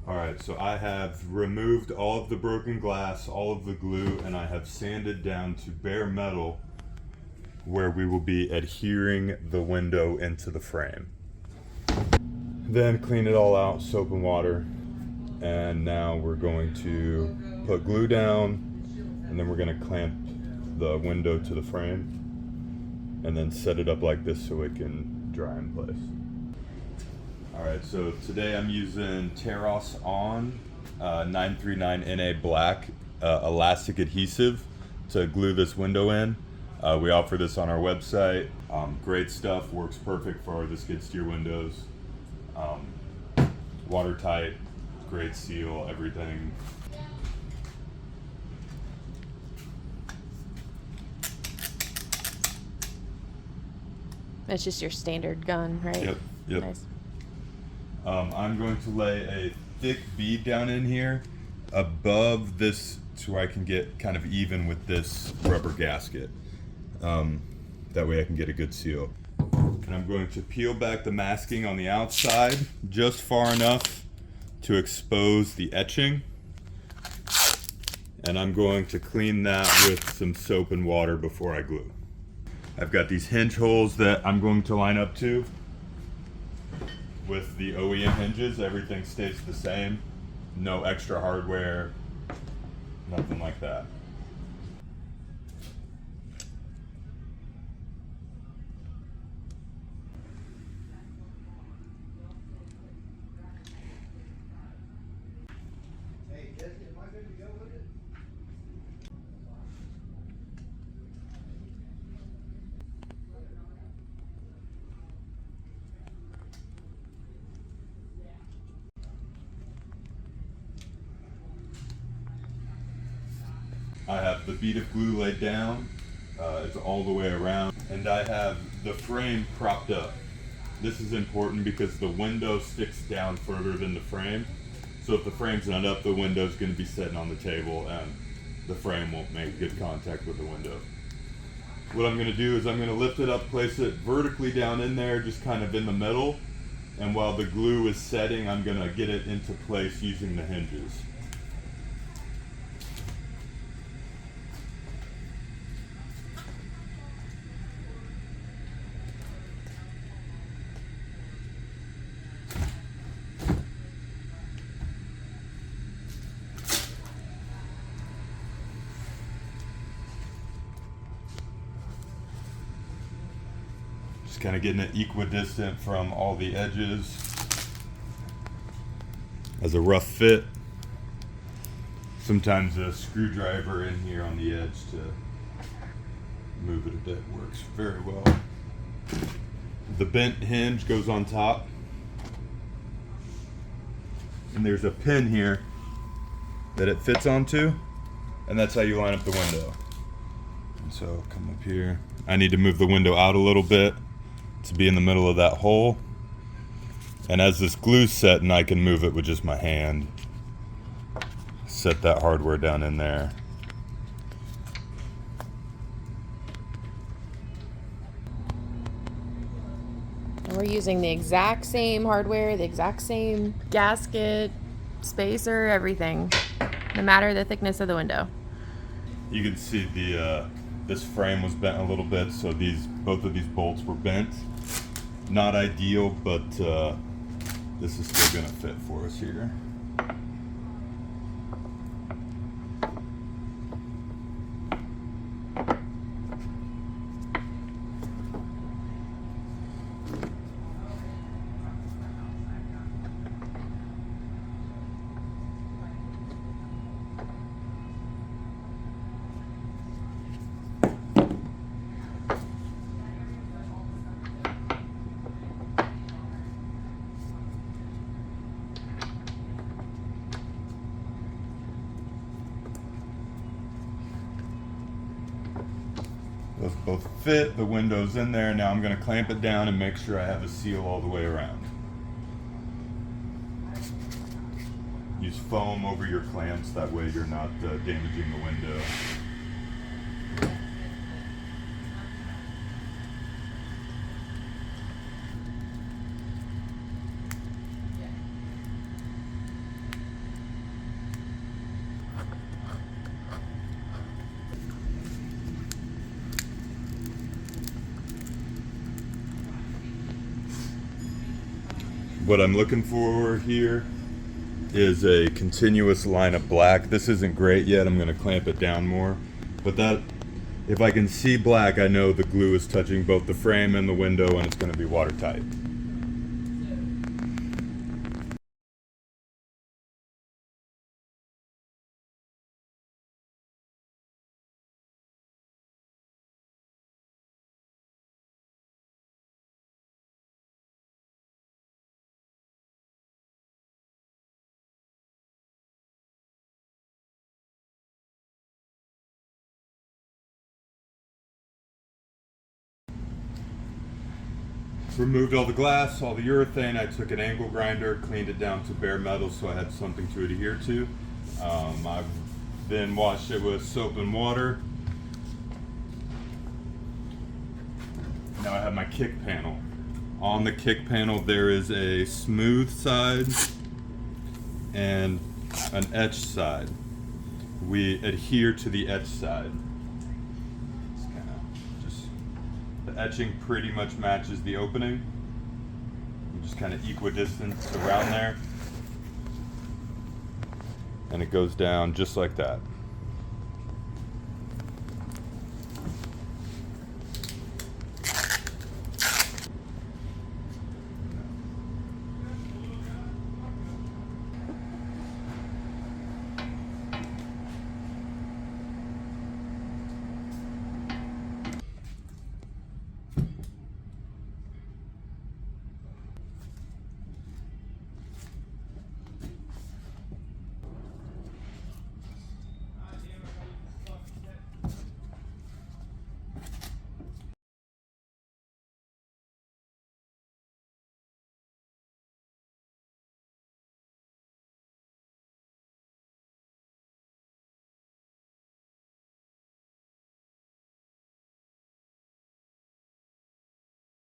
Alright, so I have removed all of the broken glass, all of the glue, and I have sanded down to bare metal where we will be adhering the window into the frame. Then clean it all out, soap and water, and now we're going to put glue down, and then we're going to clamp the window to the frame, and then set it up like this so it can dry in place. Alright, so today I'm using Terros On 939 NA Black elastic adhesive to glue this window in. We offer this on our website. Great stuff, works perfect for the skid steer windows. Watertight, great seal, everything. It's just your standard gun, right? Yep, yep. Nice. I'm going to lay a thick bead down in here above this so I can get kind of even with this rubber gasket. That way I can get a good seal. And I'm going to peel back the masking on the outside just far enough to expose the etching. And I'm going to clean that with some soap and water before I glue. I've got these hinge holes that I'm going to line up to. With the OEM hinges, everything stays the same. No extra hardware, nothing like that. Hey, Jesse, am I good to go with it? I have the bead of glue laid down, it's all the way around, and I have the frame propped up. This is important because the window sticks down further than the frame. So if the frame's not up, the window's going to be sitting on the table and the frame won't make good contact with the window. What I'm going to do is I'm going to lift it up, place it vertically down in there, just kind of in the middle, and while the glue is setting, I'm going to get it into place using the hinges. Just kind of getting it equidistant from all the edges. As a rough fit. Sometimes a screwdriver in here on the edge to move it a bit works very well. The bent hinge goes on top. And there's a pin here that it fits onto, and that's how you line up the window. And so come up here. I need to move the window out a little bit to be in the middle of that hole. And as this glue's setting, I can move it with just my hand. Set that hardware down in there. And we're using the exact same hardware, the exact same gasket, spacer, everything. No matter the thickness of the window. You can see this frame was bent a little bit, so both of these bolts were bent. Not ideal, but this is still gonna fit for us here. Those both fit, the window's in there. Now I'm going to clamp it down and make sure I have a seal all the way around. Use foam over your clamps, that way you're not damaging the window. what I'm looking for here is a continuous line of black. This isn't great yet. I'm going to clamp it down more. But that, if I can see black, I know the glue is touching both the frame and the window, and it's going to be watertight. Removed all the glass, all the urethane. I took an angle grinder, cleaned it down to bare metal so I had something to adhere to. I've then washed it with soap and water. Now I have my kick panel. On the kick panel there is a smooth side and an etched side. We adhere to the etched side. The etching pretty much matches the opening. Just kind of equidistant around there. And it goes down just like that.